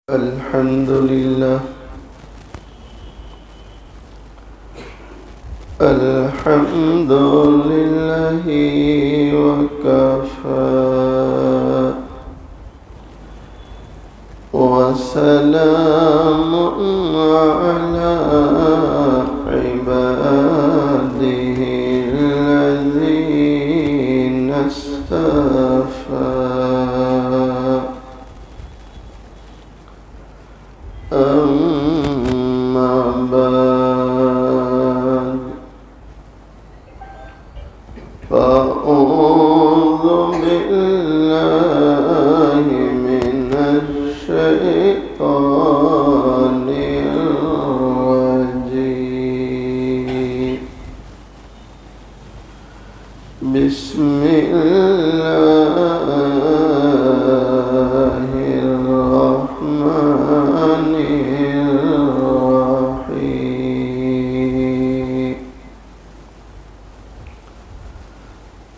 الحمد لله الحمد لله وكفى وسلام على عباده الذين اصطفى أما بعد فأعوذ بالله من الشيطان الرجيم بسم الله الرحمن الرحيم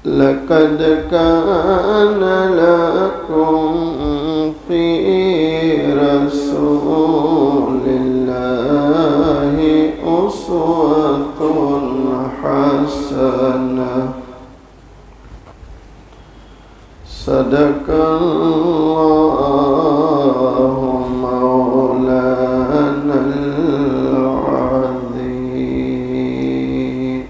لقد كان لكم في رسول الله أسوة حسنة صدق الله مولانا العظيم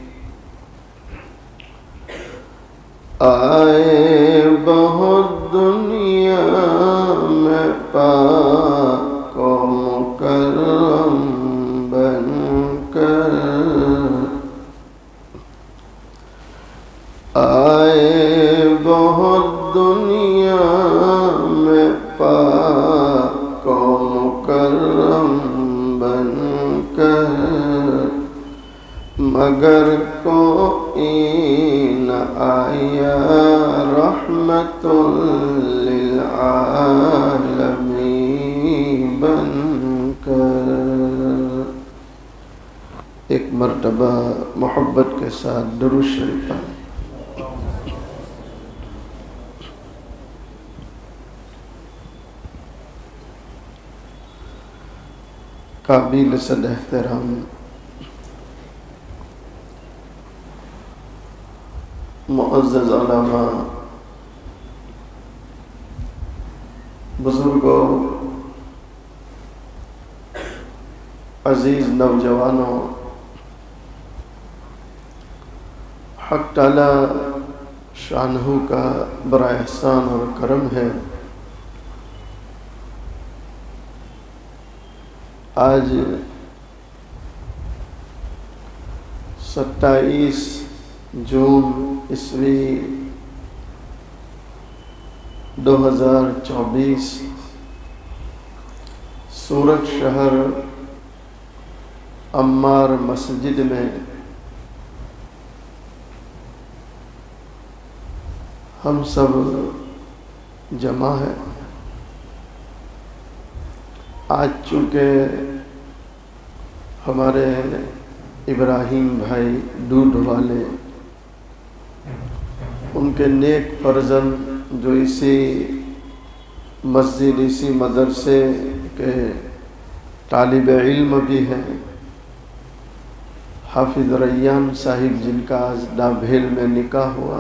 آئے بہت دنیا میں پاک و مکرم بن کر آئے بہت دنیا میں پاک و مکرم بن کر مگر کوئی نہ آیا رحمت للعالمین بن کر۔ ایک مرتبہ محبت کے ساتھ درود شریف پڑھیں۔ قابل صد احترام معزز علماء، بزرگوں، عزیز نوجوانوں، حق تعالی شانہ کا بڑا احسان اور کرم ہے، آج 27 جون عیسوی 2024 سورت شہر عمار مسجد میں ہم سب جمع ہیں۔ آج چونکہ ہمارے ابراہیم بھائی دودھ والے، ان کے نیک فرزند جو اسی مسجد اسی مدرسے کے طالب علم بھی ہیں، حافظ ریان صاحب، جن کا آج ڈابھیل میں نکاح ہوا،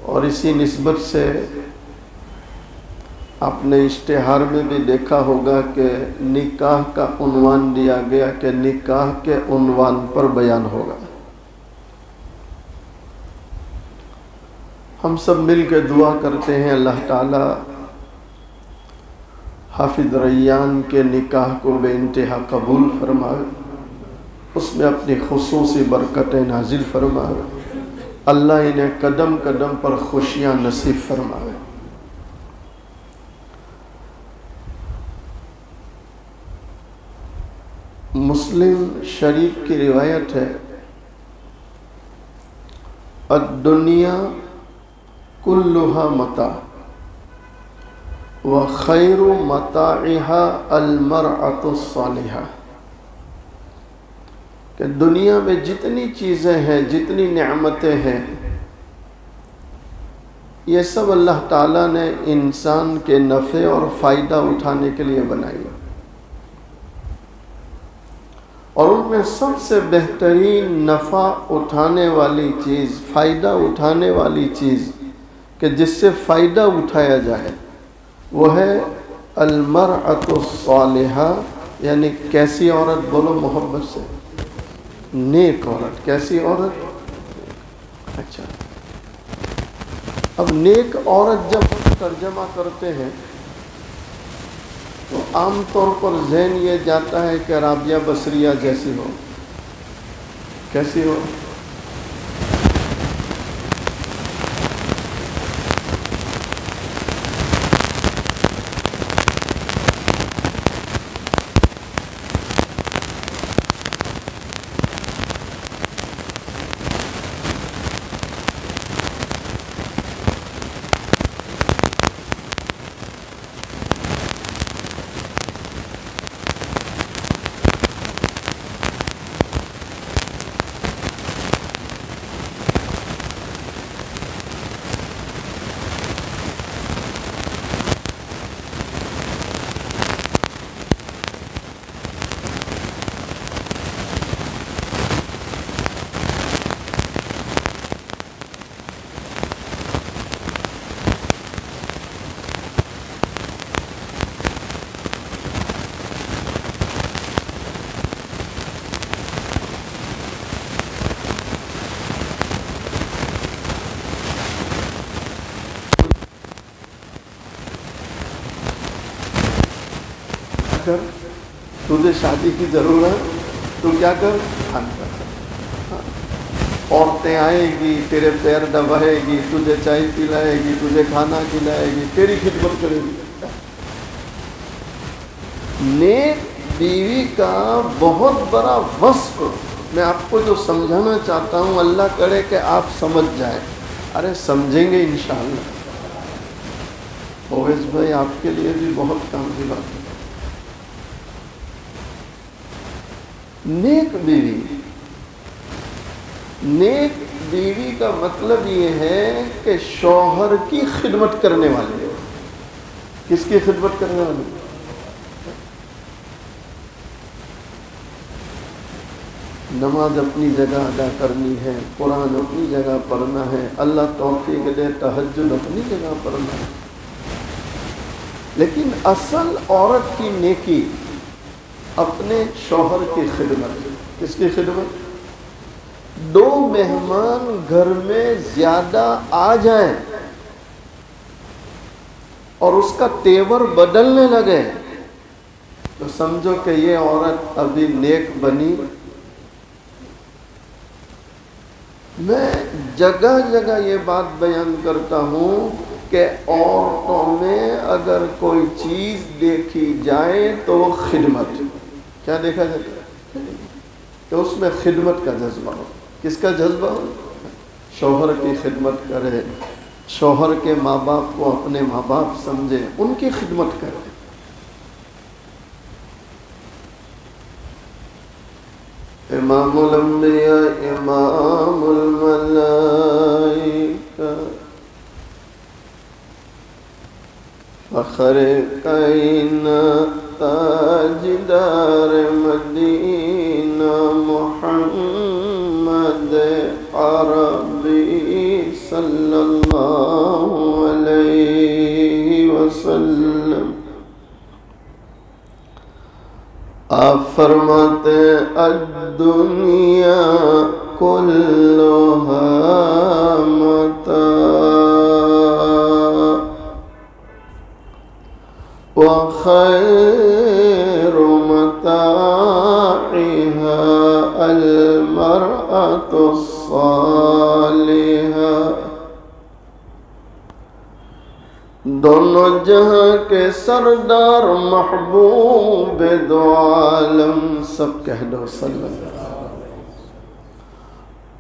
اور اسی نسبت سے آپ نے اشتہار میں بھی دیکھا ہوگا کہ نکاح کا عنوان دیا گیا کہ نکاح کے عنوان پر بیان ہوگا۔ ہم سب مل کے دعا کرتے ہیں اللہ تعالی حافظ ریان کے نکاح کو بے انتہا قبول فرمائے، اس میں اپنی خصوصی برکتیں نازل فرمائے، اللہ انہیں قدم قدم پر خوشیاں نصیب فرمائے۔ مسلم شریف کی روایت ہے، الدنیا کلھا متاع وخیر متاعها المرأة الصالحة، کہ دنیا میں جتنی چیزیں ہیں، جتنی نعمتیں ہیں، یہ سب اللہ تعالیٰ نے انسان کے نفع اور فائدہ اٹھانے کے لیے بنائی، اور ان میں سب سے بہترین نفع اٹھانے والی چیز، فائدہ اٹھانے والی چیز کہ جس سے فائدہ اٹھایا جائے وہ ہے المرأۃ الصالحہ، یعنی کیسی عورت؟ بولو محبت سے، نیک عورت۔ کیسی عورت؟ اچھا، اب نیک عورت جب ترجمہ کرتے ہیں تو عام طور پر ذہن یہ جاتا ہے کہ رابعہ بصریہ جیسی ہو۔ کیسی ہو؟ تجھے شادی کی ضرورت، تو کیا کر؟ عورتیں آئے گی، تیرے پیر دبائے گی، تجھے چائے پلائے گی، تجھے کھانا کھلائے گی، تیری خدمت کرے گی۔ نیک بیوی کا بہت بڑا وصف میں آپ کو جو سمجھانا چاہتا ہوں، اللہ کرے کہ آپ سمجھ جائیں۔ ارے سمجھیں گے انشاءاللہ۔ اویس بھائی آپ کے لیے بھی بہت کام کی بات ہے۔ نیک بیوی، نیک بیوی کا مطلب یہ ہے کہ شوہر کی خدمت کرنے والی ہے۔ کس کی خدمت کرنے والی؟ نماز اپنی جگہ ادا کرنی ہے، قرآن اپنی جگہ پڑھنا ہے، اللہ توفیق دے تہجد اپنی جگہ پڑھنا ہے، لیکن اصل عورت کی نیکی اپنے شوہر کی خدمت۔ کس کی خدمت؟ دو مہمان گھر میں زیادہ آ جائیں اور اس کا تیور بدلنے لگے تو سمجھو کہ یہ عورت ابھی نیک بنی۔ میں جگہ جگہ یہ بات بیان کرتا ہوں کہ عورتوں میں اگر کوئی چیز دیکھی جائے تو خدمت۔ کیا دیکھا جاتا ہے؟ کہ اس میں خدمت کا جذبہ ہو۔ کس کا جذبہ ہو؟ شوہر کی خدمت کرے، شوہر کے ماں باپ کو اپنے ماں باپ سمجھے، ان کی خدمت کرے۔ امام الانبیاء امام الملائکہ فخر کائنات تاجدار مدینہ محمد عربی صلی اللہ علیہ وسلم، آپ فرماتے الدنیا کلھا متاع وخیر متاعها المرأة الصالحة۔ دونوں جہاں کے سردار محبوب دو عالم، سب کہہ دو صلی اللہ علیہ وسلم۔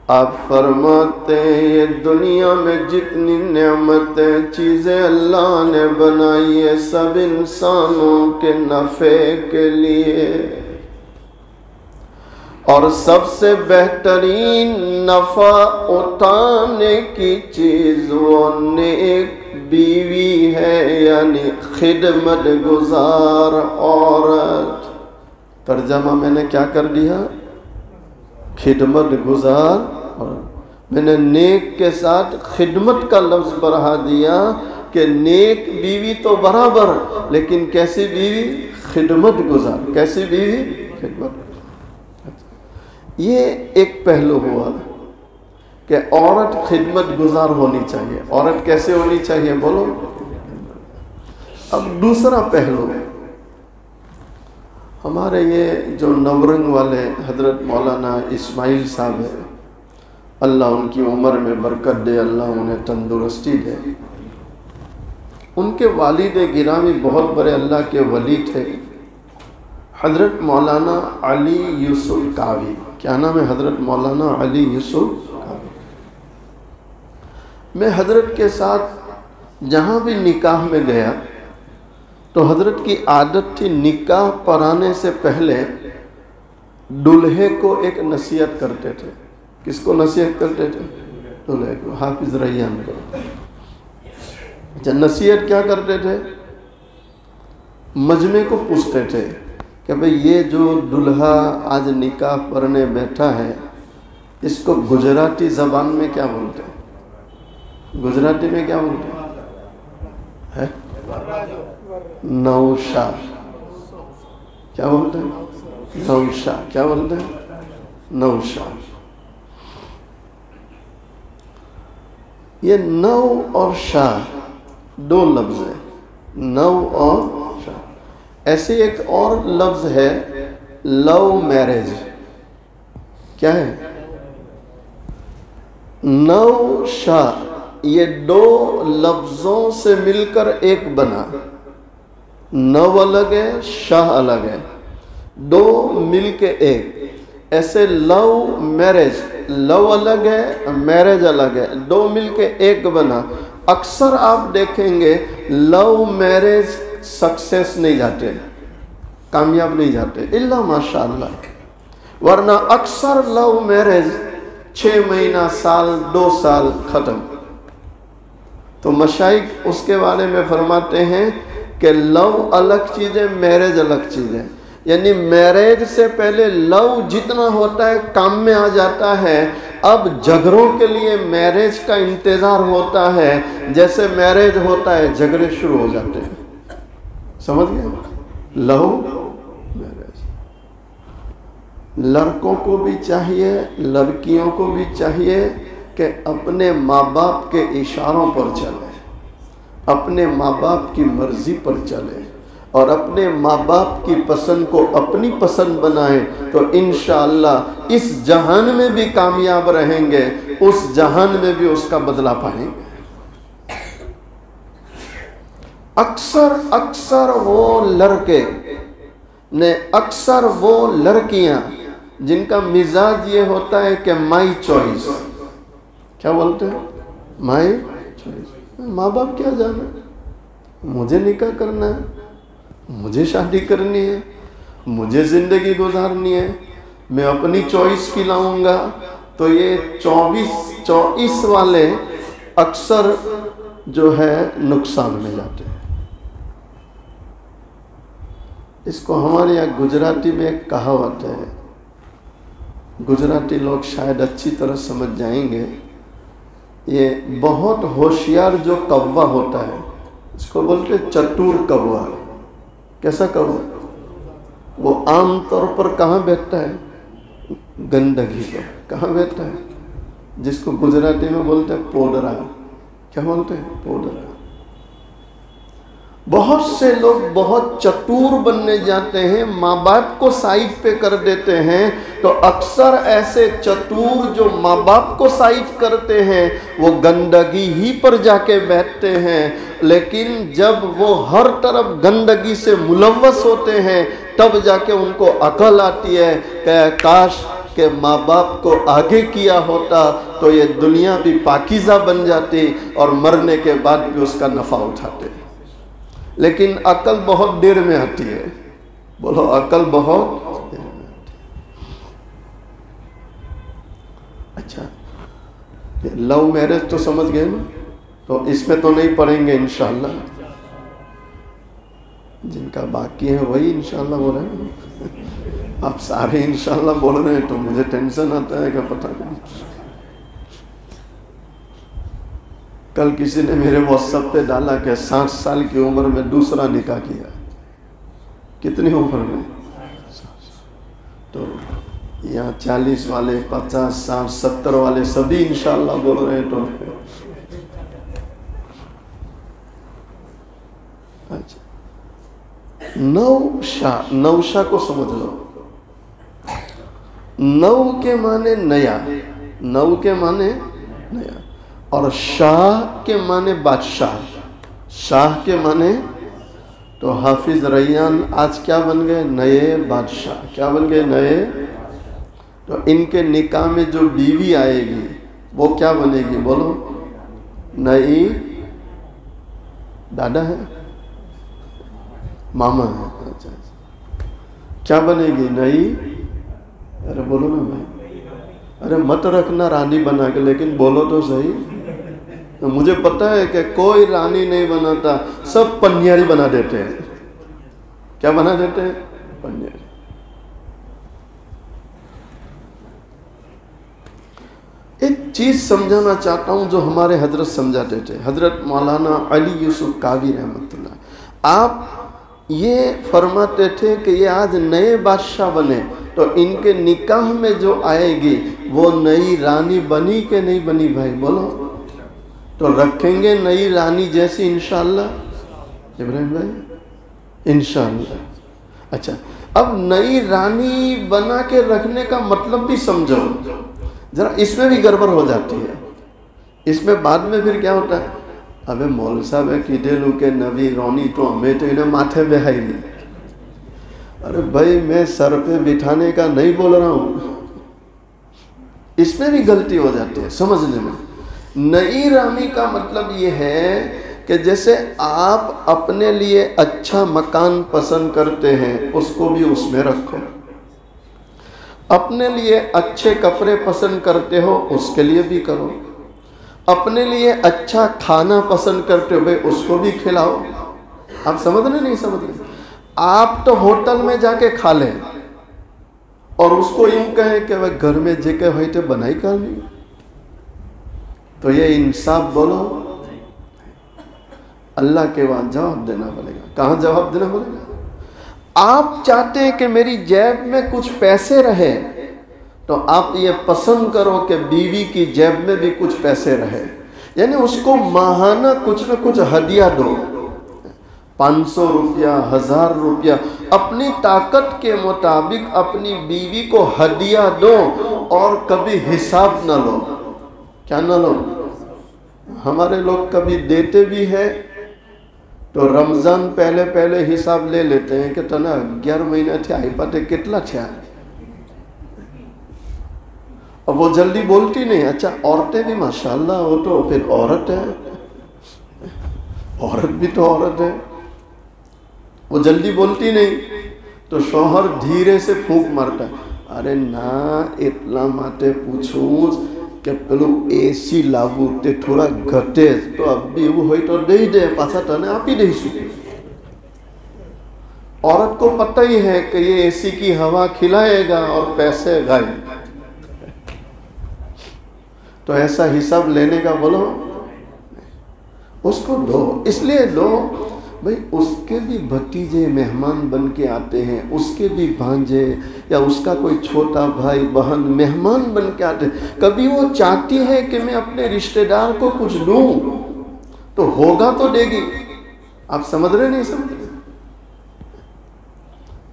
آپ فرماتے ہیں یہ دنیا میں جتنی نعمتیں چیزیں اللہ نے بنائی ہے سب انسانوں کے نفع کے لیے۔ اور سب سے بہترین نفع اٹھانے کی چیز وہ نیک بیوی ہے، یعنی خدمت گزار عورت۔ ترجمہ میں نے کیا کر دیا؟ خدمت گزار عورت۔ میں نے نیک کے ساتھ خدمت کا لفظ بڑھا دیا کہ نیک بیوی تو برابر، لیکن کیسی بیوی؟ خدمت گزار۔ کیسی بیوی؟ خدمت۔ یہ ایک پہلو ہوا کہ عورت خدمت گزار ہونی چاہیے۔ عورت کیسے ہونی چاہیے بولو؟ اب دوسرا پہلو، ہمارے یہ جو نورنگ والے حضرت مولانا اسماعیل صاحب ہیں، اللہ ان کی عمر میں برکت دے، اللہ انہیں تندرستی دے۔ ان کے والد گرامی بہت بڑے اللہ کے ولی تھے، حضرت مولانا علی یوسف کاوی۔ کیا نام ہے حضرت مولانا علی یوسف کاوی؟ میں حضرت کے ساتھ جہاں بھی نکاح میں گیا تو حضرت کی عادت تھی نکاح پڑھانے سے پہلے دلہے کو ایک نصیحت کرتے تھے۔ کس کو نصیحت کرتے تھے؟ دلہے کو، حافظ ریان کو۔ اچھا، نصیحت کیا کرتے تھے؟ مجمع کو پوچھتے تھے کہ بھئی یہ جو دلہا آج نکاح پڑھنے بیٹھا ہے اس کو گجراتی زبان میں کیا بولتے ہیں؟ گجراتی میں کیا بولتے ہیں؟ نوشا۔ کیا بولتے ہیں؟ نوشا۔ کیا بولتے ہیں؟ نوشا۔ یہ نو اور شاہ دو لفظ ہیں، نو اور شاہ۔ ایسے ایک اور لفظ ہے لو میرج۔ کیا ہے؟ نو شاہ، یہ دو لفظوں سے مل کر ایک بنا۔ نو الگ ہے، شاہ الگ ہے، دو مل کے ایک۔ ایسے لو میرج، لو الگ ہے، میرج الگ ہے، دو مل کے ایک بنا۔ اکثر آپ دیکھیں گے لو میرج سکسیس نہیں جاتے، کامیاب نہیں جاتے، الا ماشاءاللہ، ورنہ اکثر لو میرج 6 مہینہ، سال، 2 سال ختم۔ تو مشائخ اس کے بارے میں فرماتے ہیں کہ لو الگ چیز ہے، میرج الگ چیز ہے۔ یعنی میرج سے پہلے لو جتنا ہوتا ہے کام میں آ جاتا ہے، اب جھگڑوں کے لیے میرج کا انتظار ہوتا ہے، جیسے میرج ہوتا ہے جھگڑے شروع ہو جاتے ہیں۔ سمجھ گئے؟ Love marriage. لڑکوں کو بھی چاہیے، لڑکیوں کو بھی چاہیے کہ اپنے ماں باپ کے اشاروں پر چلیں، اپنے ماں باپ کی مرضی پر چلیں، اور اپنے ماں باپ کی پسند کو اپنی پسند بنائیں، تو انشاءاللہ اس جہان میں بھی کامیاب رہیں گے، اس جہان میں بھی اس کا بدلہ پائیں گے۔ اکثر وہ لڑکے نے، اکثر وہ لڑکیاں جن کا مزاج یہ ہوتا ہے کہ مائی چوائس۔ کیا بولتے ہیں؟ My choice. ماں باپ کیا جانے، مجھے نکاح کرنا ہے، مجھے شادی کرنی ہے، مجھے زندگی گزارنی ہے، میں اپنی چوائس کی لاؤں گا۔ تو یہ 24 والے اکثر جو ہے نقصان میں جاتے ہیں۔ اس کو ہمارے یہاں گجراتی میں ایک کہاوت ہے، گجراتی لوگ شاید اچھی طرح سمجھ جائیں گے۔ یہ بہت ہوشیار جو کوا ہوتا ہے اس کو بولتے ہیں چتور کوا۔ کیسا کوا؟ وہ عام طور پر کہاں بیٹھتا ہے؟ گندگی پر۔ کہاں بیٹھتا ہے؟ جس کو گجراتی میں بولتے ہیں پودرا۔ کیا بولتے ہیں؟ پودرا۔ بہت سے لوگ بہت چتور بننے جاتے ہیں، ماں باپ کو سائڈ پہ کر دیتے ہیں، تو اکثر ایسے چتور جو ماں باپ کو سائڈ کرتے ہیں وہ گندگی ہی پر جا کے بیٹھتے ہیں۔ لیکن جب وہ ہر طرف گندگی سے ملوث ہوتے ہیں تب جا کے ان کو عقل آتی ہے کہ کاش کہ ماں باپ کو آگے کیا ہوتا تو یہ دنیا بھی پاکیزہ بن جاتی اور مرنے کے بعد بھی اس کا نفع اٹھاتے۔ لیکن عقل بہت دیر میں آتی ہے، بولو عقل بہت دیر میں آتی ہے۔ لو میرج تو سمجھ گئے نا، تو اس میں تو نہیں پڑھیں گے انشاءاللہ، جن کا باقی ہے وہی انشاءاللہ بول رہے ہیں، آپ سارے انشاءاللہ بول رہے ہیں تو مجھے ٹینشن آتا ہے کہ پتہ نہیں۔ کل کسی نے میرے واٹس ایپ پہ ڈالا کہ 60 سال کی عمر میں دوسرا نکاح کیا۔ کتنی عمر میں؟ تو یہاں 40 والے، 50، 60، 70 والے سبھی انشاءاللہ بول رہے ہیں تو اچھا، نوشا کو سمجھ لو۔ نو کے معنی نیا، نو کے معنی نیا، اور شاہ کے معنی بادشاہ، شاہ کے معنی، تو حافظ ریان آج کیا بن گئے؟ نئے بادشاہ۔ کیا بن گئے؟ نئے۔ تو ان کے نکاح میں جو بیوی آئے گی وہ کیا بنے گی؟ بولو، نئی دادا ہے، ماما ہے، اچھا کیا بنے گی؟ نئی، ارے بولو نا بھائی، ارے مت رکھنا رانی بنا کے، لیکن بولو تو صحیح۔ مجھے پتہ ہے کہ کوئی رانی نہیں بناتا، سب پنیاری بنا دیتے ہیں۔ کیا بنا دیتے ہیں؟ پنیاری۔ ایک چیز سمجھانا چاہتا ہوں جو ہمارے حضرت سمجھاتے تھے، حضرت مولانا علی یوسف کاوی رحمۃ اللہ۔ آپ یہ فرماتے تھے کہ یہ آج نئے بادشاہ بنے تو ان کے نکاح میں جو آئے گی وہ نئی رانی بنی کہ نہیں بنی؟ بھائی بولو، تو رکھیں گے نئی رانی جیسی انشاءاللہ ابراہیم بھائی؟ انشاءاللہ۔ اچھا، اب نئی رانی بنا کے رکھنے کا مطلب بھی سمجھو ذرا، اس میں بھی گڑبڑ ہو جاتی ہے۔ اس میں بعد میں پھر کیا ہوتا ہے؟ ابے مول صاحب ہے کیڈے لو کے نبی رونی تو ہمیں تو انہیں ماتھے بہائی نہیں۔ ارے بھائی میں سر پہ بٹھانے کا نہیں بول رہا ہوں، اس میں بھی غلطی ہو جاتی ہے سمجھنے میں۔ نئی رانی کا مطلب یہ ہے کہ جیسے آپ اپنے لیے اچھا مکان پسند کرتے ہیں اس کو بھی اس میں رکھو، اپنے لیے اچھے کپڑے پسند کرتے ہو اس کے لیے بھی کرو، اپنے لیے اچھا کھانا پسند کرتے ہو بھائی اس کو بھی کھلاؤ۔ آپ سمجھ رہے نہیں سمجھ رہے؟ آپ تو ہوٹل میں جا کے کھا لیں اور اس کو یوں کہیں کہ وہ گھر میں جے کے ہوئی تھے بنائی کر لی، تو یہ انصاف بولو؟ اللہ کے وہاں جواب دینا پڑے گا۔ کہاں جواب دینا پڑے گا؟ آپ چاہتے ہیں کہ میری جیب میں کچھ پیسے رہے تو آپ یہ پسند کرو کہ بیوی کی جیب میں بھی کچھ پیسے رہے، یعنی اس کو ماہانہ کچھ نہ کچھ ہدیہ دو، 500 روپیہ، 1000 روپیہ، اپنی طاقت کے مطابق اپنی بیوی کو ہدیہ دو اور کبھی حساب نہ لو۔ کیا نہ لو؟ ہمارے لوگ کبھی دیتے بھی ہے تو رمضان پہلے پہلے حساب لے لیتے ہیں کہ تنا 11 مہینے تھے آئی پاتے کتنا تھیا، اب وہ جلدی بولتی نہیں۔ اچھا عورتیں بھی ماشاءاللہ وہ تو پھر عورت ہے، عورت بھی تو عورت ہے، وہ جلدی بولتی نہیں تو شوہر دھیرے سے پھونک مارتا ہے، ارے نا اتنا ماتے پوچھوں کہ پہلو اے سی لاگو تے تھوڑا گھٹے تو اب بھی وہ ہوئی تو دے دے پاسا تانے آپ ہی دے سکے۔ عورت کو پتہ ہی ہے کہ یہ اے سی کی ہوا کھلائے گا اور پیسے غائب، تو ایسا حساب لینے کا بولو اس کو دو۔ اس لیے دو بھائی، اس کے بھی بھتیجے مہمان بن کے آتے ہیں، اس کے بھی بھانجے یا اس کا کوئی چھوٹا بھائی بہن مہمان بن کے آتے ہیں، کبھی وہ چاہتی ہے کہ میں اپنے رشتہ دار کو کچھ دوں تو ہوگا تو دے گی۔ آپ سمجھ رہے نہیں سمجھ رہے؟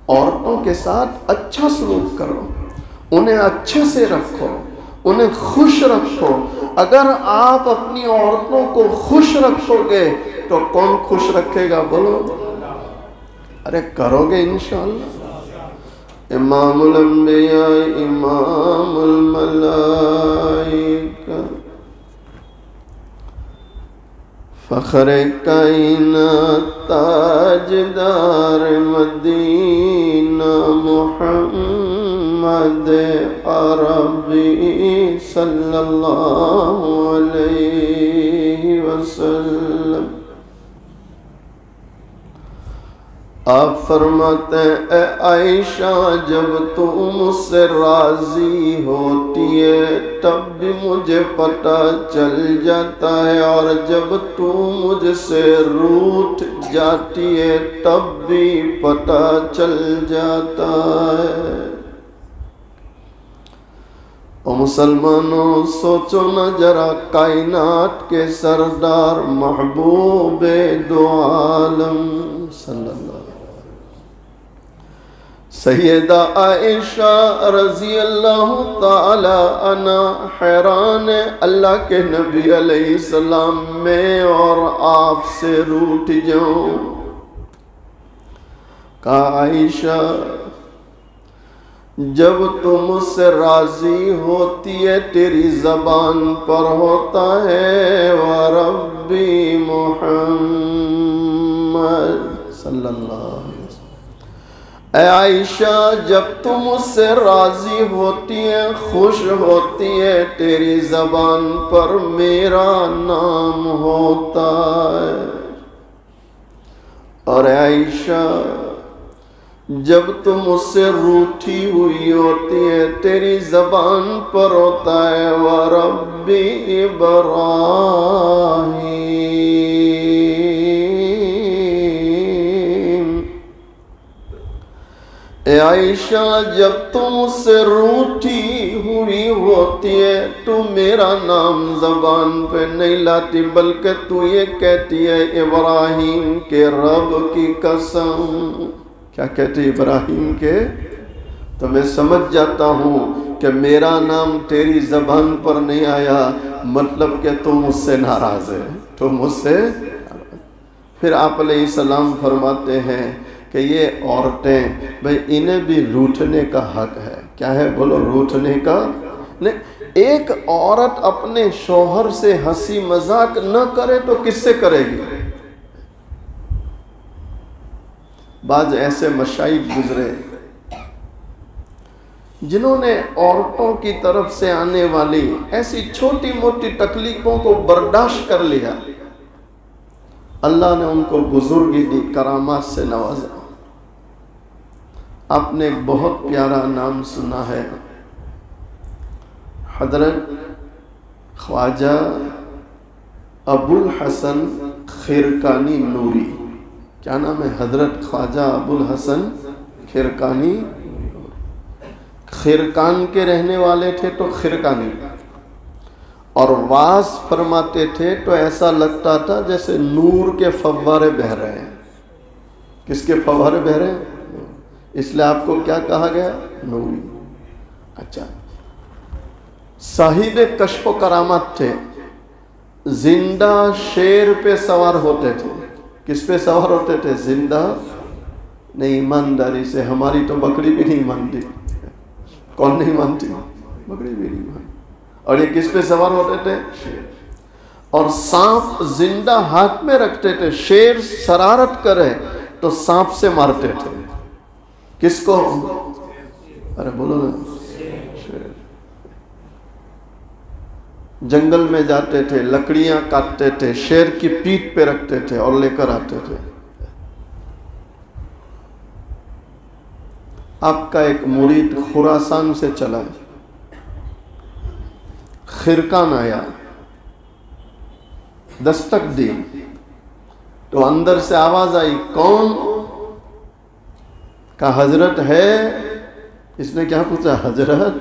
عورتوں کے ساتھ اچھا سلوک کرو، انہیں اچھے سے رکھو، انہیں خوش رکھو۔ اگر آپ اپنی عورتوں کو خوش رکھو گے تو کون خوش رکھے گا بولو؟ ارے کرو گے انشاءاللہ۔ امام الانبیاء امام الملائکہ فخر کائنات تاجدار مدینہ محمد محمد عربی صلی اللہ علیہ وسلم۔ آپ فرماتے ہیں اے عائشہ جب تو مجھ سے راضی ہوتی ہے تب بھی مجھے پتہ چل جاتا ہے، اور جب تو مجھ سے روٹھ جاتی ہے تب بھی پتہ چل جاتا ہے۔ او مسلمانوں سوچو نہ ذرا، کائنات کے سردار محبوب دو عالم صلی اللہ علیہ وسلم سیدہ عائشہ رضی اللہ تعالی عنہ حیران اللہ کے نبی علیہ السلام میں اور آپ سے روٹھ جاؤں۔ کہا عائشہ جب تم مجھ سے راضی ہوتی ہے تیری زبان پر ہوتا ہے وَرَبِّ مُحَمَّد صلی اللہ علیہ وسلم۔ اے عائشہ جب تم مجھ سے راضی ہوتی ہے خوش ہوتی ہے تیری زبان پر میرا نام ہوتا ہے، اور اے عائشہ جب تم مجھ سے روٹھی ہوئی ہوتی ہے تیری زبان پر ہوتا ہے وَرَبِّ ابراہیم۔ اے عائشہ جب تم مجھ سے روٹھی ہوئی ہوتی ہے تو میرا نام زبان پہ نہیں لاتی بلکہ تو یہ کہتی ہے ابراہیم کے رب کی قسم۔ کیا کہتے ابراہیم کے؟ تو میں سمجھ جاتا ہوں کہ میرا نام تیری زبان پر نہیں آیا مطلب کہ تم مجھ سے ناراض ہے، تو مجھ سے۔ پھر آپ علیہ السلام فرماتے ہیں کہ یہ عورتیں بھئی انہیں بھی روٹھنے کا حق ہے۔ کیا ہے بولو؟ روٹھنے کا۔ ایک عورت اپنے شوہر سے ہنسی مذاق نہ کرے تو کس سے کرے گی؟ بعض ایسے مشائخ گزرے جنہوں نے عورتوں کی طرف سے آنے والی ایسی چھوٹی موٹی تکلیفوں کو برداشت کر لیا، اللہ نے ان کو بزرگی دی، کرامات سے نوازا۔ آپ نے ایک بہت پیارا نام سنا ہے، حضرت خواجہ ابو الحسن خرقانی نوری۔ کیا نام ہے؟ حضرت خواجہ ابو الحسن خرقانی۔ خرقان کے رہنے والے تھے تو خرقانی، اور واز فرماتے تھے تو ایسا لگتا تھا جیسے نور کے فوارے بہہ رہے ہیں۔ کس کے فوارے بہہ رہے ہیں؟ اس لیے آپ کو کیا کہا گیا؟ نوری۔ اچھا، صاحب کشف و کرامات تھے، زندہ شیر پہ سوار ہوتے تھے۔ کس پہ سوار ہوتے تھے؟ زندہ نہیں، ایمانداری سے، ہماری تو بکری بھی نہیں مانتی۔ کون نہیں مانتی؟ بکری بھی نہیں مانتی۔ اور یہ کس پہ سوار ہوتے تھے؟ شیر۔ اور سانپ زندہ ہاتھ میں رکھتے تھے، شیر شرارت کرے تو سانپ سے مارتے تھے۔ کس کو؟ ارے بولو نا، شیر۔ جنگل میں جاتے تھے، لکڑیاں کاٹتے تھے، شیر کی پیٹھ پہ رکھتے تھے اور لے کر آتے تھے۔ آپ کا ایک مرید خراسان سے چلا، خرقان آیا، دستک دی تو اندر سے آواز آئی، کون؟ کہا حضرت ہے۔ اس نے کیا پوچھا؟ حضرت۔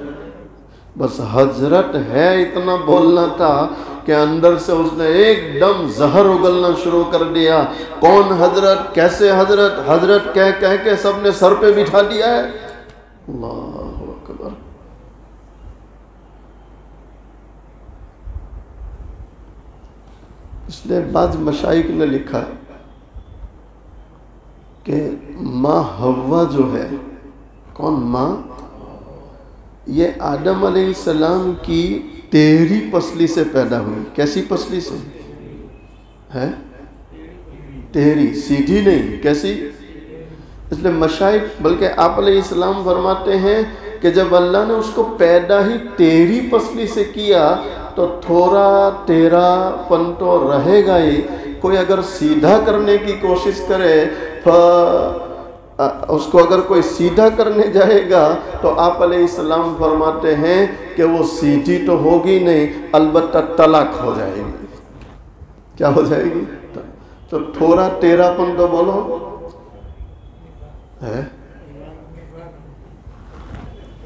بس حضرت ہے اتنا بولنا تھا کہ اندر سے اس نے ایک دم زہر اگلنا شروع کر دیا۔ کون حضرت؟ کیسے حضرت؟ حضرت کہہ کے سب نے سر پہ بٹھا دیا ہے۔ اللہ اکبر۔ اس نے بعض مشائخ نے لکھا کہ ماں حوا جو ہے، کون ماں؟ یہ آدم علیہ السلام کی ٹیڑھی پسلی سے پیدا ہوئی۔ کیسی پسلی سے ہے؟ ٹیڑھی، سیدھی نہیں، کیسی؟ اس لیے مشائخ، بلکہ آپ علیہ السلام فرماتے ہیں کہ جب اللہ نے اس کو پیدا ہی تیری پسلی سے کیا تو تھوڑا تیرا پن تو رہے گا ہی. کوئی اگر سیدھا کرنے کی کوشش کرے اس کو اگر کوئی سیدھا کرنے جائے گا تو آپ علیہ السلام فرماتے ہیں کہ وہ سیدھی تو ہوگی نہیں، البتہ طلاق ہو جائے گی. کیا ہو جائے گی؟ تو تھوڑا تیرا پن تو بولو ہے.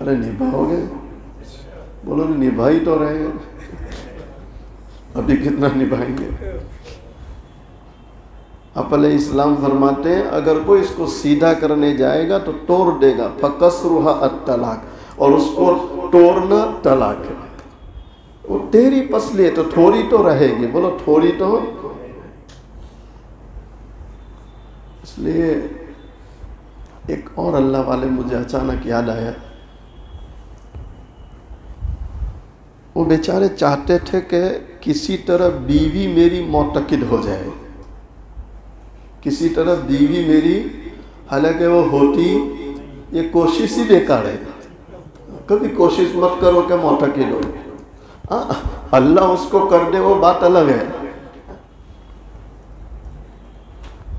ارے نبھاؤ گے؟ بولو نبھائی تو رہے گا، ابھی کتنا نبھائیں گے. آپ علیہ السلام فرماتے ہیں اگر کوئی اس کو سیدھا کرنے جائے گا تو توڑ دے گا. فَقَصْرُهَا الطلاق، اور اس کو توڑنا طلاق ہے. وہ تیری پسلی ہے تو تھوڑی تو رہے گی. بولو تھوڑی تو. اس لیے ایک اور اللہ والے مجھے اچانک یاد آیا. وہ بیچارے چاہتے تھے کہ کسی طرح بیوی میری معتقد ہو جائے، کسی طرح بیوی میری، حالانکہ وہ ہوتی، یہ کوشش ہی بیکار ہے. کبھی کوشش مت کرو کہ معتقد ہو. اللہ اس کو کر دے وہ بات الگ ہے.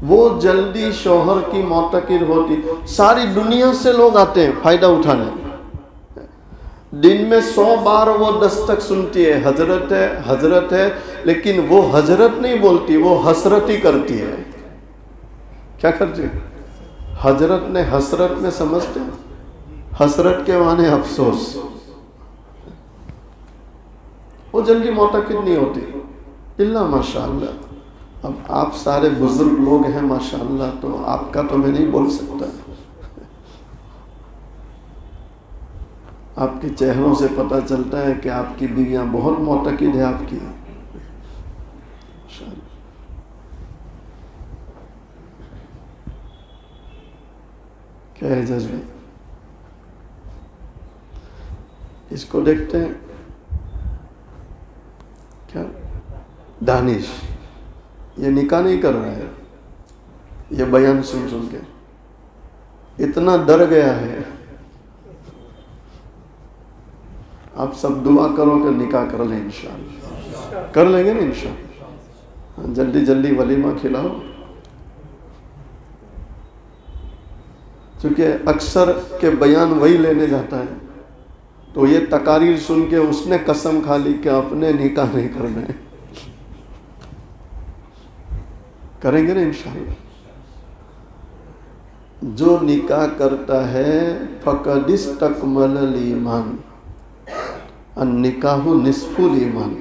وہ جلدی شوہر کی معتقد ہوتی. ساری دنیا سے لوگ آتے ہیں فائدہ اٹھانے. دن میں 100 بار وہ دستک سنتی ہے، حضرت ہے حضرت ہے، لیکن وہ حضرت نہیں بولتی، وہ حسرت ہی کرتی ہے. کیا کرتی ہے؟ حضرت نے حسرت میں سمجھتے ہیں، حسرت کے معنی افسوس. وہ جلدی معتقد نہیں ہوتی الا ماشاءاللہ. اب آپ سارے بزرگ لوگ ہیں ماشاءاللہ، تو آپ کا تو میں نہیں بول سکتا. آپ کے چہروں سے پتہ چلتا ہے کہ آپ کی بیویاں بہت معتقد ہے آپ کی. کیا ہے جذبہ؟ اس کو دیکھتے ہیں کیا دانش یہ نکاح نہیں کر رہا ہے، یہ بیان سن سن کے اتنا ڈر گیا ہے. آپ سب دعا کرو کہ نکاح کر لیں انشاءاللہ. کر لیں گے نا انشاءاللہ. جلدی جلدی ولیمہ کھلاؤ. چونکہ اکثر کے بیان وہی لینے جاتا ہے تو یہ تقاریر سن کے اس نے قسم کھا لی کہ اپنے نکاح نہیں کرنا ہے. کریں گے نا انشاءاللہ. جو نکاح کرتا ہے فقد استکمل الایمان، النکاح نصف الایمان،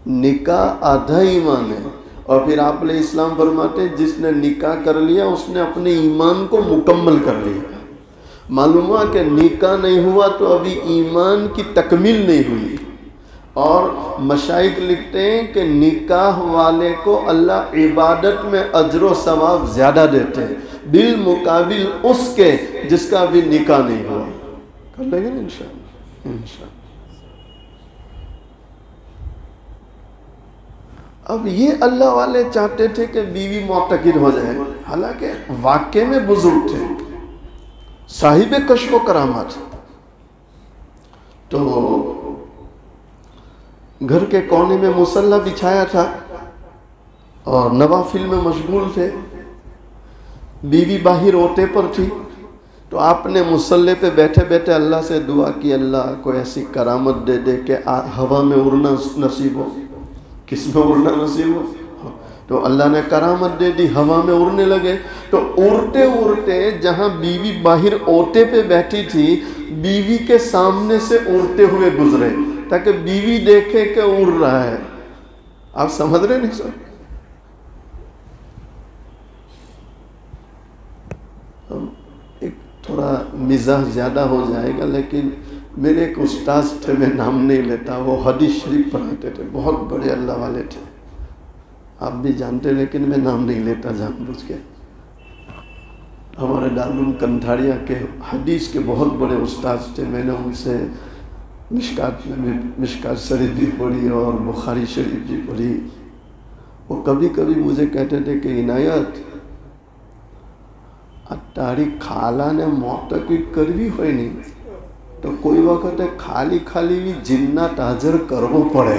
نکاح آدھا ایمان ہے. اور پھر آپ علیہ السلام فرماتے ہیں جس نے نکاح کر لیا اس نے اپنے ایمان کو مکمل کر لیا. معلوم ہوا کہ نکاح نہیں ہوا تو ابھی ایمان کی تکمیل نہیں ہوئی. اور مشائخ لکھتے ہیں کہ نکاح والے کو اللہ عبادت میں اجر و ثواب زیادہ دیتے ہیں بالمقابل اس کے جس کا ابھی نکاح نہیں ہوا. کر لیں گے نا انشاءاللہ. انشاءاللہ. اب یہ اللہ والے چاہتے تھے کہ بیوی معتقد ہو جائے، حالانکہ واقع میں بزرگ تھے، صاحب کشف و کرامات. تو گھر کے کونے میں مصلی بچھایا تھا اور نوافل میں مشغول تھے. بیوی باہر اوٹے پر تھی تو آپ نے مصلی پہ بیٹھے بیٹھے اللہ سے دعا کی اللہ کو ایسی کرامت دے دے کہ ہوا میں اڑنا نصیب ہو. کس میں اڑنا نصیب ہو؟ تو اللہ نے کرامت دے دی، ہوا میں اڑنے لگے. تو اڑتے اڑتے جہاں بیوی باہر اوٹے پہ بیٹھی تھی بیوی کے سامنے سے اڑتے ہوئے گزرے تاکہ بیوی دیکھے کہ اڑ رہا ہے. آپ سمجھ رہے نہیں سر؟ ایک تھوڑا مزاح زیادہ ہو جائے گا، لیکن میرے ایک استاذ تھے، میں نام نہیں لیتا، وہ حدیث شریف پڑھاتے تھے، بہت بڑے اللہ والے تھے، آپ بھی جانتے، لیکن میں نام نہیں لیتا جان بوجھ کے. ہمارے دارالعلوم کنٹھاڑیا کے حدیث کے بہت بڑے استاذ تھے. میں نے ان سے مشکات شریف بھی پڑھی اور بخاری شریف بھی پڑھی. وہ کبھی کبھی مجھے کہتے تھے کہ عنایت تاری خالہ نے معتقد کروی ہوئی نہیں. તો કોઈ વખતે ખાલી ખાલી જિન્નાત હાજર કરવો પડે.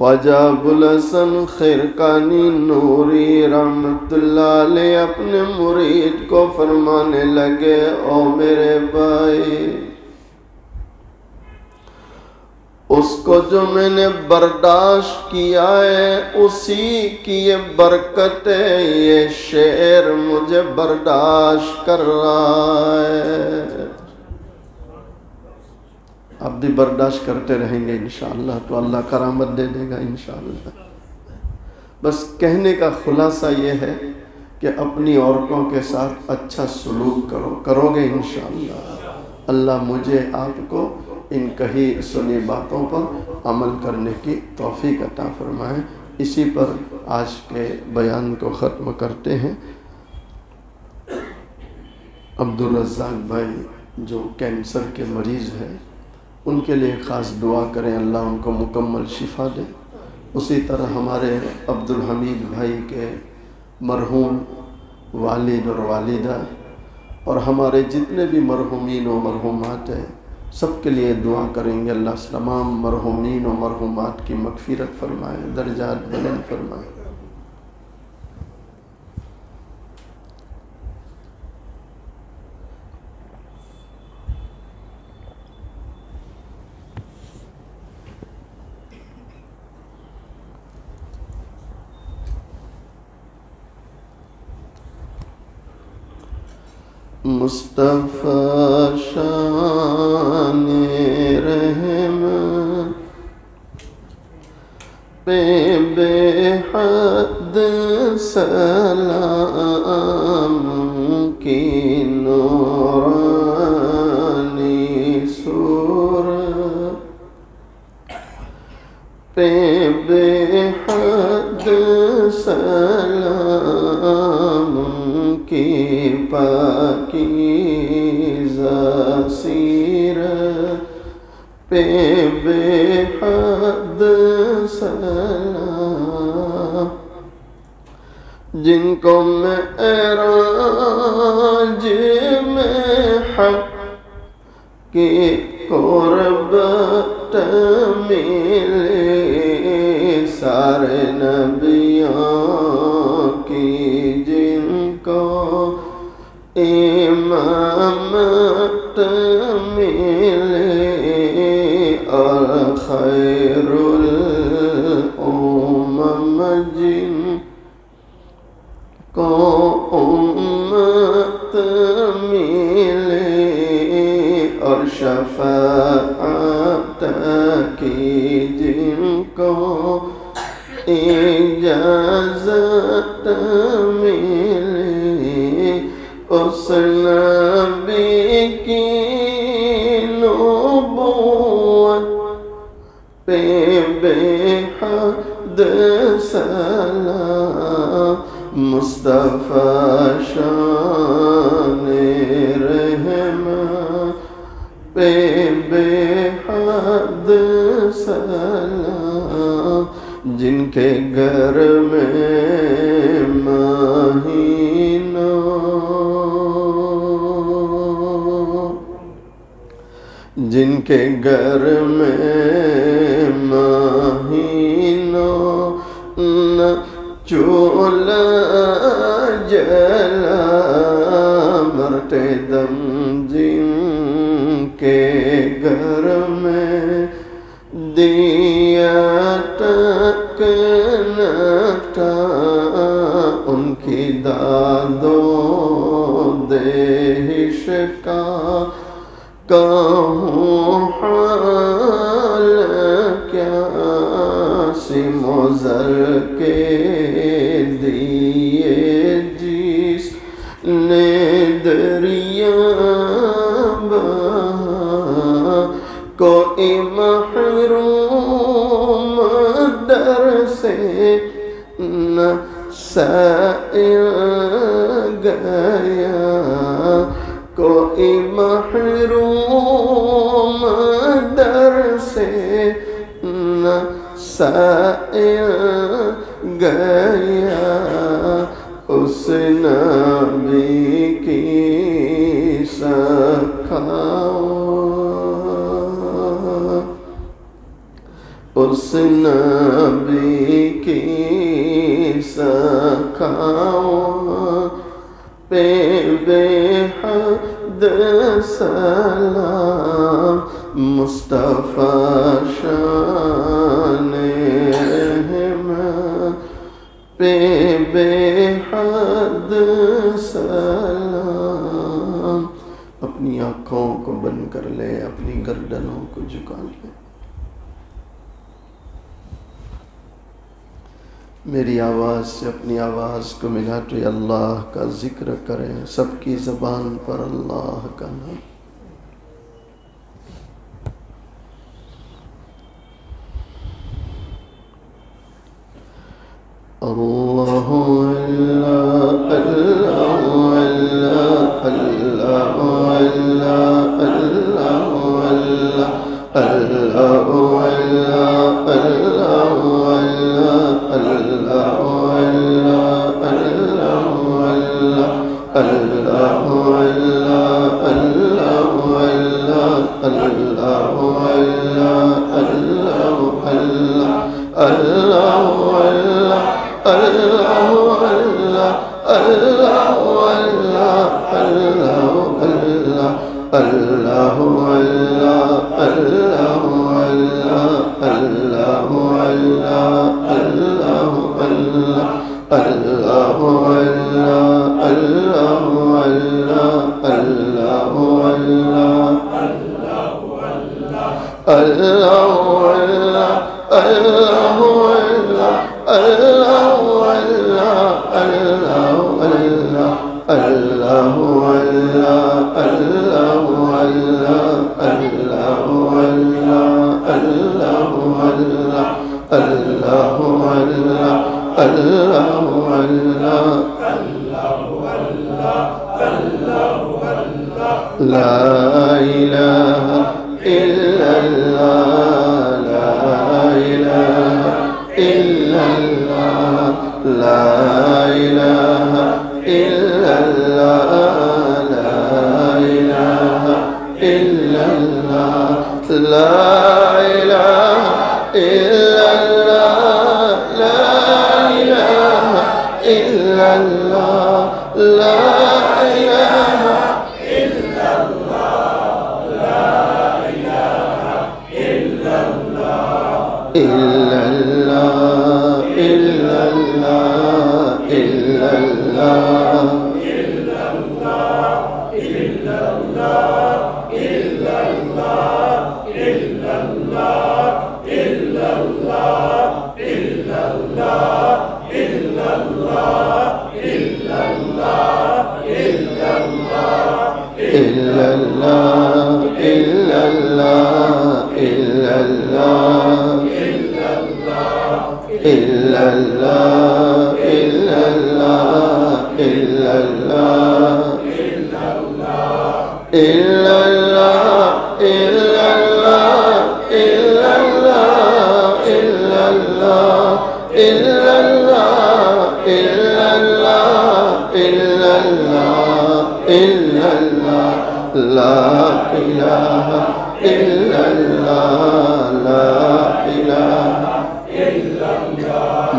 خواجہ ابوالحسن خرقانی نوری رحمت اللہ علیہ اپنے مرید کو فرمانے لگے، او میرے بھائی، اس کو جو میں نے برداشت کیا ہے اسی کی یہ برکت ہے، یہ شعر مجھے برداشت کر رہا ہے۔ اب بھی برداشت کرتے رہیں گے انشاءاللہ تو اللہ کرامت دے دے گا انشاءاللہ۔ بس کہنے کا خلاصہ یہ ہے کہ اپنی عورتوں کے ساتھ اچھا سلوک کرو گے انشاءاللہ اللہ مجھے آپ کو ان کہی سنی باتوں پر عمل کرنے کی توفیق عطا فرمائے۔ اسی پر آج کے بیان کو ختم کرتے ہیں۔ عبدالرزاق بھائی جو کینسر کے مریض ہیں، ان کے لیے خاص دعا کریں، اللہ ان کو مکمل شفا دے۔ اسی طرح ہمارے عبدالحمید بھائی کے مرحوم والد اور والدہ اور ہمارے جتنے بھی مرحومین و مرحومات ہیں، سب کے لیے دعا کریں گے، اللہ تمام مرحومین و مرحومات کی مغفرت فرمائے، درجات بلند فرمائے۔ مصطفیٰ شان رحمت پہ بے حد سلام کی نورانی صورت پہ بے حد سلام کی پاکیزہ سیرت پہ بے حد سلام، جن کو معراج میں حق کی قربت ملے، سارے نبیوں کی جن کو امامت ملے، اور خیر الامم جن کو امت ملے، اور شفاعت کی جن کو اجازت ملے، اس نبی کی نبوت پہ بے حد سلام، مصطفیٰ شان رحمت پہ بے حد سلام، جن کے گھر میں جن کے گھر میں مہینوں نہ چولہا جلا، مرتے دم جن کے گھر میں دیا تک نہ تھا، ان کی دادوں دہش کا کہوں حال کیا، سم و زر کے دیے جس نے دریا بہا، کوئی محروم در سے نہ سائل گیا، کوئی محروم در سے نہ سائل گیا، اس نبی کی سکھاؤ، اس نبی کی سکھاؤں پہ بے حد سلام مصطفیٰ شان رحمت پہ بے حد سلام۔ اپنی آنکھوں کو بند کر لے، اپنی گردنوں کو جھکا لے۔ میری آواز سے اپنی آواز کو ملاتے اللہ کا ذکر کریں، سب کی زبان پر اللہ کا نام۔ اللہ اللہ اللہ اللہ اللہ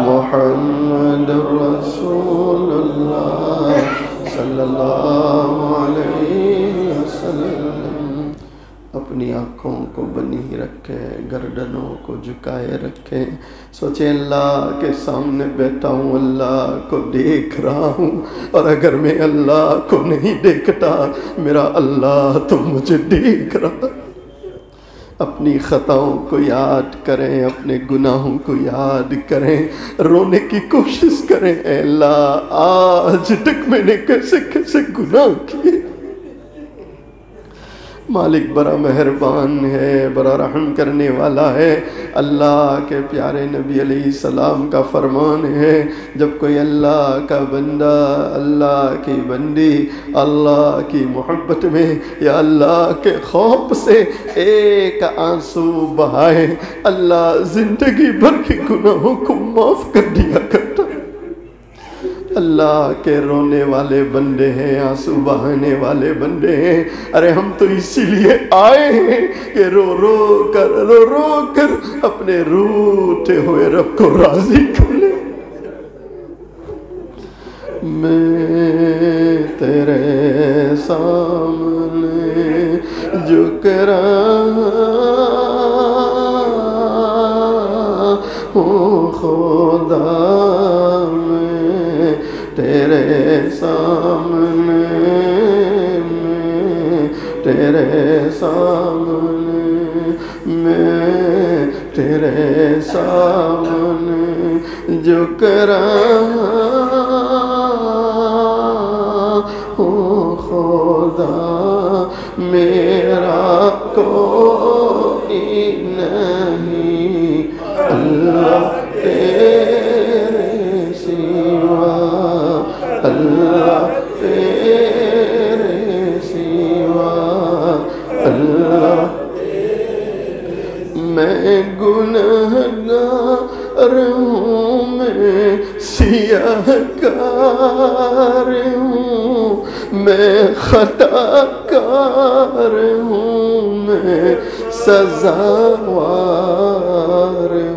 محمد رسول اللہ صلی اللہ علیہ وسلم۔ اپنی آنکھوں کو بنی رکھے، گردنوں کو جھکائے رکھے، سوچے اللہ کے سامنے بیٹھا ہوں، اللہ کو دیکھ رہا ہوں، اور اگر میں اللہ کو نہیں دیکھتا میرا اللہ تو مجھے دیکھ رہا۔ اپنی خطاؤں کو یاد کریں، اپنے گناہوں کو یاد کریں، رونے کی کوشش کریں، اے اللہ آج تک میں نے کیسے کیسے گناہ کیے۔ مالک بڑا مہربان ہے، بڑا رحم کرنے والا ہے۔ اللہ کے پیارے نبی علیہ السلام کا فرمان ہے، جب کوئی اللہ کا بندہ، اللہ کی بندی اللہ کی محبت میں یا اللہ کے خوف سے ایک آنسو بہائے، اللہ زندگی بھر کے گناہوں کو معاف کر دیا کرتا۔ اللہ کے رونے والے بندے ہیں، آنسو بہانے والے بندے ہیں۔ ارے ہم تو اسی لیے آئے ہیں کہ رو رو کر اپنے روٹھے ہوئے رب کو راضی کر لیں۔ میں تیرے سامنے جھک رہا ہوں خدا، میں تیرے سامنے، میں تیرے سامنے، میں تیرے سامنے جھک رہا ہوں خدا، میرا کوئی نہیں اللہ تیرے سوا، اللہ تیرے سوا، اللہ۔ میں گنہگار ہوں، میں سیاہ کار ہوں، میں خطا کار ہوں، میں سزاوار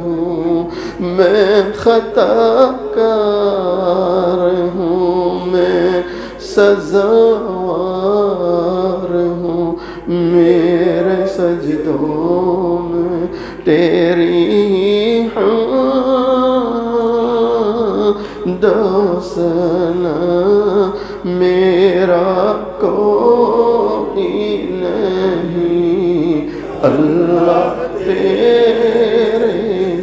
ہوں، میں خطا کار ہوں، میں سزاوار ہوں، میرے سجدوں میں تیری حمد و ثنا، میرا کوئی نہیں اللہ تیرے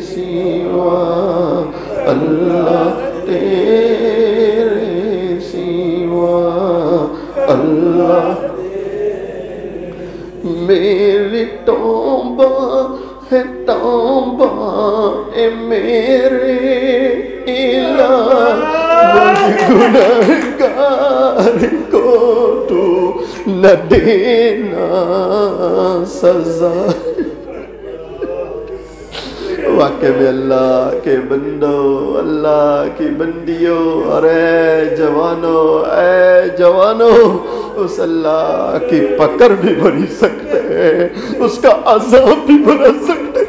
سوا، اللہ تیرے سوا، اللہ۔ میری توبہ ہے توبہ اے میرے الہ، مجھ گنہگار کو تو نہ دینا سزا۔ واقع میں اللہ کے بندوں، اللہ کی بندیوں، اور اے جوانوں، اس اللہ کی پکڑ بھی بڑی سخت ہے، اس کا عذاب بھی بڑا سخت ہے۔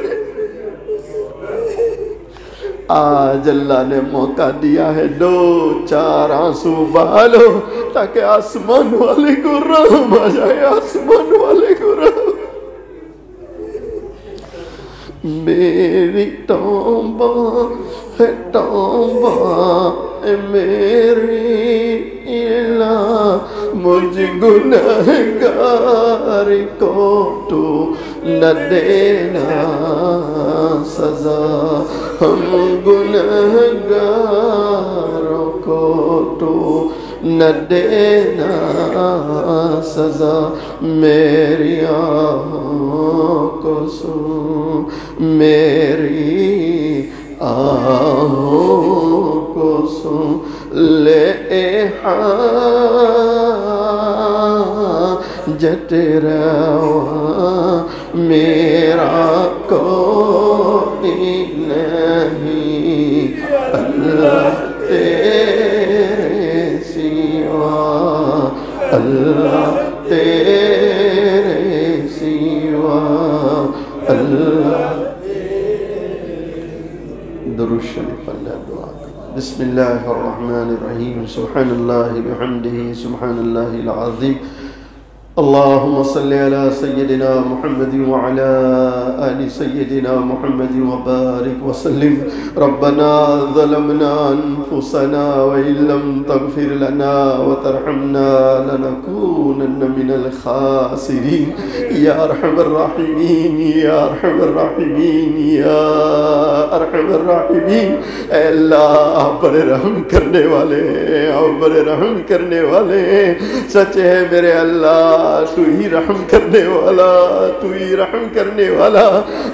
آج اللہ نے موقع دیا ہے، 2-4 آنسو بہا لو تاکہ آسمان والے کو رحم آ جائے، آسمان والے کو رحم۔ میری توبہ ہے توبہ اے میری الہ، مجھ گنہگار کو تو نہ دینا سزا، ہم گنہگاروں کو تو نہ دینا سزا، میری آہوں کو سن، میری آہوں کو سن، لے حاجت روا، میرا کوئی نہیں اللہ تیرے سوا، اللہ تیرے سوا، اللہ۔ درود شریف اللہ دعا۔ بسم اللہ الرحمن الرحیم، سبحان اللہ بحمدہ، سبحان اللہ العظیم، اللہم صلی علی سیدنا محمد وعلی آل سیدنا محمد وبارک وسلم۔ ربنا ظلمنا انفسنا وإن لم تغفر لنا وترحمنا لنكونن من الخاسرین۔ یا ارحم الراحمین، یا ارحم الراحمین، یا ارحم الراحمین۔ اے اللہ بڑے رحم کرنے والے، اور بڑے رحم کرنے والے، سچ ہے میرے اللہ تو ہی رحم کرنے والا، تو ہی رحم کرنے والا،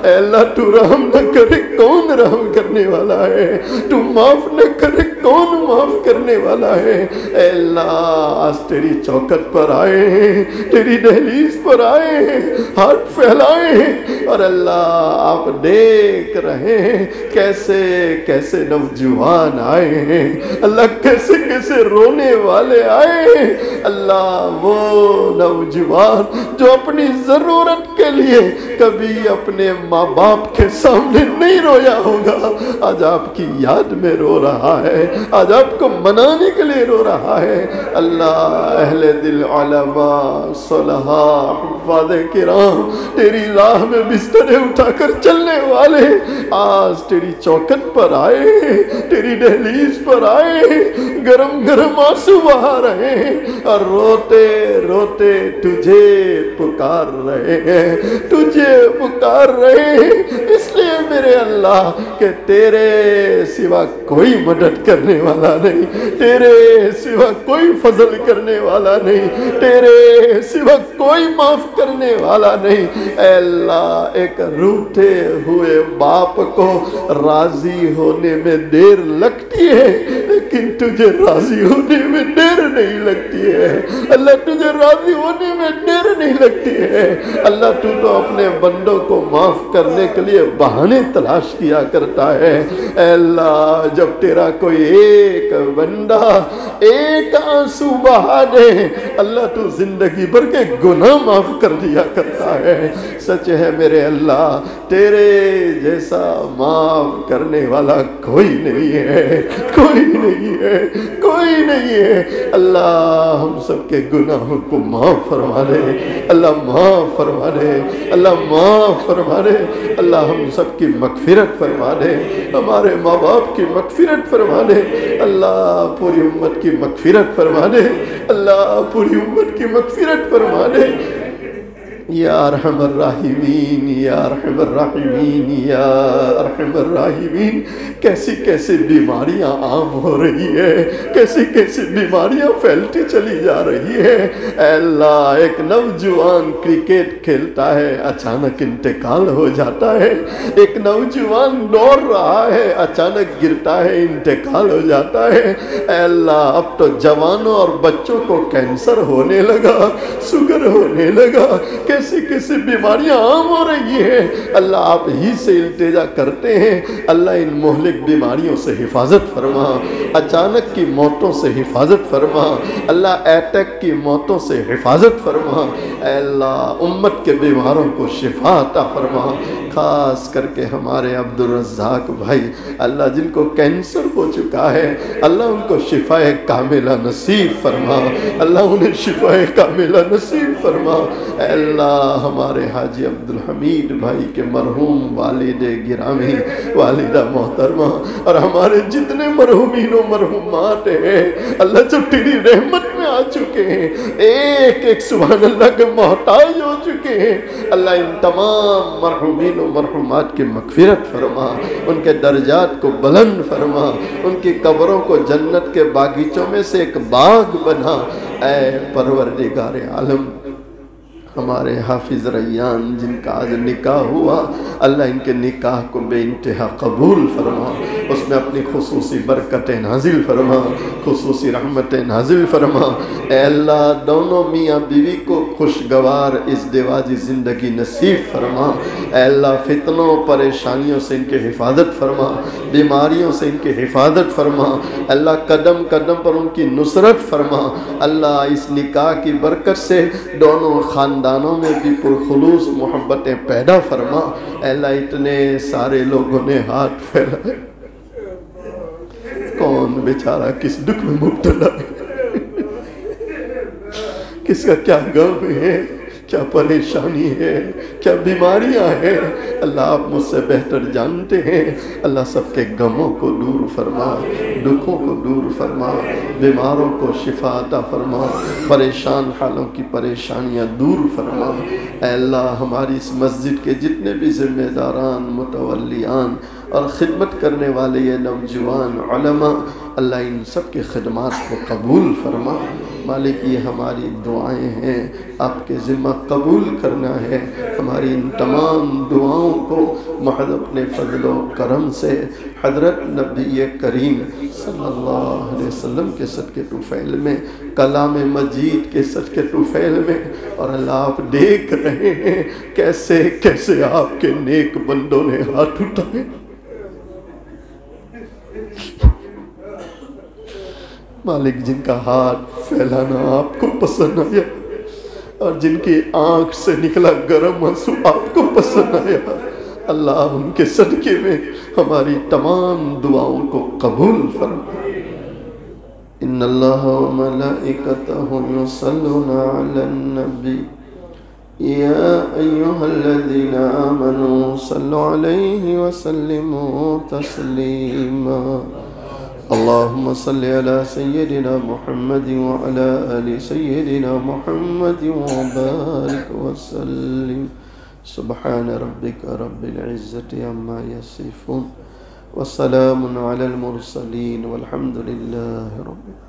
اے اللہ تو رحم نہ کرے کون رحم کرنے والا ہے، تو معاف نہ کرے کون معاف کرنے والا ہے۔ اے اللہ آج تیری چوکٹ پر آئے ہیں، تیری دہلیز پر آئے ہیں، ہاتھ پھیلائے ہیں، اور اللہ آپ دیکھ رہے ہیں کیسے کیسے نوجوان آئے ہیں، اللہ کیسے کیسے رونے والے آئے ہیں۔ اللہ وہ نوجوان جو اپنی ضرورت کے لیے کبھی اپنے ماں باپ کے سامنے نہیں رویا ہوگا، آج آپ کی یاد میں رو رہا ہے، آج آپ کو منانے کے لیے رو رہا ہے۔ اللہ اہل دل علماء صلحاء حفاظ کرام تیری راہ میں بسترے اٹھا کر چلنے والے آج تیری چوکٹ پر آئے ہیں، تیری دہلیز پر آئے ہیں، گرم گرم آنسو بہا رہے ہیں اور روتے روتے تجھے پکار رہے ہیں، تجھے پکار رہے ہیں، اس لیے میرے اللہ کہ تیرے سوا کوئی مدد کرنے والا نہیں، تیرے سوا کوئی فضل کرنے والا نہیں، تیرے سوا کوئی معاف کرنے والا نہیں۔ اے اللہ ایک روٹھے ہوئے باپ کو راضی ہونے میں دیر لگتی ہے لیکن تجھے راضی ہونے میں دیر نہیں لگتی ہے، اللہ تجھے راضی ہونے میں دیر نہیں لگتی ہے۔ اللہ تو اپنے بندوں کو معاف کرنے کے لیے بہانے تلاش کیا کرتا ہے۔ اے اللہ جب تیرا کوئی ایک بندہ ایک آنسو بہا دے، اللہ تو زندگی بھر کے گناہ معاف کر دیا کرتا ہے۔ سچ ہے میرے اللہ تیرے جیسا معاف کرنے والا کوئی نہیں ہے، کوئی نہیں ہے، کوئی نہیں ہے۔ اللہ ہم سب کے گناہوں کو معاف فرما دے، اللہ معاف فرما دے، اللہ معاف فرما دے، اللہ ہم سب کی مغفرت فرما دے، ہمارے ماں باپ کی مغفرت فرما دے، اللہ پوری امت کی مغفرت فرما دے، اللہ پوری امت کی مغفرت فرما دے۔ یا ارحم الراحمین، یا ارحم الراحمین، یا ارحم الراحمین۔ کیسی کیسی بیماریاں عام ہو رہی ہے، کیسی کیسی بیماریاں پھیلتی چلی جا رہی ہے۔ اے اللہ ایک نوجوان کرکٹ کھیلتا ہے اچانک انتقال ہو جاتا ہے، ایک نوجوان دوڑ رہا ہے اچانک گرتا ہے انتقال ہو جاتا ہے۔ اے اللہ اب تو جوانوں اور بچوں کو کینسر ہونے لگا، شوگر ہونے لگا، کیسی کیسی بیماریاں عام ہو رہی ہیں۔ اللہ آپ ہی سے التجا کرتے ہیں، اللہ ان مہلک بیماریوں سے حفاظت فرما، اچانک کی موتوں سے حفاظت فرما، اللہ اٹیک کی موتوں سے حفاظت فرما۔ اے اللہ امت کے بیماروں کو شفا عطا فرما، خاص کر کے ہمارے عبد الرزاق بھائی اللہ جن کو کینسر ہو چکا ہے، اللہ ان کو شفا کاملہ نصیب فرما، اللہ انہیں شفا کاملہ نصیب فرما۔ اے اللہ ہمارے حاجی عبدالحمید بھائی کے مرحوم والد گرامی، والدہ محترمہ اور ہمارے جتنے مرحومین و مرحومات ہیں اللہ جو تیری رحمت میں آ چکے ہیں، ایک ایک سبحان اللہ کے محتاج ہو چکے ہیں، اللہ ان تمام مرحومین و مرحومات کی مغفرت فرما، ان کے درجات کو بلند فرما، ان کی قبروں کو جنت کے باغیچوں میں سے ایک باغ بنا۔ اے پروردگار عالم ہمارے حافظ ریان جن کا آج نکاح ہوا، اللہ ان کے نکاح کو بے انتہا قبول فرما، اس میں اپنی خصوصی برکت نازل فرما، خصوصی رحمت نازل فرما۔ اے اللہ دونوں میاں بیوی کو خوشگوار ازدواجی زندگی نصیب فرما۔ اے اللہ فتنوں پریشانیوں سے ان کے حفاظت فرما، بیماریوں سے ان کی حفاظت فرما، اللہ قدم قدم پر ان کی نصرت فرما۔ اللہ اس نکاح کی برکت سے دونوں خاندانوں میں بھی پرخلوص محبتیں پیدا فرما۔ اے اللہ اتنے سارے لوگوں نے ہاتھ پھیلائے، کون بیچارہ کس دکھ میں مبتلا ہے، کس کا کیا غم ہے، کیا پریشانی ہے، کیا بیماریاں ہیں، اللہ آپ مجھ سے بہتر جانتے ہیں۔ اللہ سب کے غموں کو دور فرما، دکھوں کو دور فرما، بیماروں کو شفا عطا فرما، پریشان حالوں کی پریشانیاں دور فرما۔ اے اللہ ہماری اس مسجد کے جتنے بھی ذمہ داران، متولیان اور خدمت کرنے والے یہ نوجوان علماء، اللہ ان سب کی خدمات کو قبول فرما۔ مالک یہ ہماری دعائیں ہیں، آپ کے ذمہ قبول کرنا ہے۔ ہماری ان تمام دعاؤں کو محض اپنے فضل و کرم سے حضرت نبی کریم صلی اللہ علیہ وسلم کے صدقے طفیل میں، کلام مجید کے صدقے طفیل میں، اور اللہ آپ دیکھ رہے ہیں کیسے کیسے آپ کے نیک بندوں نے ہاتھ اٹھائے۔ مالک جن کا ہاتھ پھیلانا آپ کو پسند آیا، اور جن کی آنکھ سے نکلا گرم آنسو آپ کو پسند آیا، اللہ ان کے صدقے میں ہماری تمام دعاؤں کو قبول فرما۔ ان اللہ و ملائکتہ یصلون علی النبی یا ایہا الذین آمنوا صلوا علیہ وسلموا تسلیما۔ اللهم صل على سيدنا محمد وعلى آل سيدنا محمد وبارك وسلم۔ سبحان ربك رب العزة عما يصفون وسلام على المرسلين والحمد لله رب العالمين۔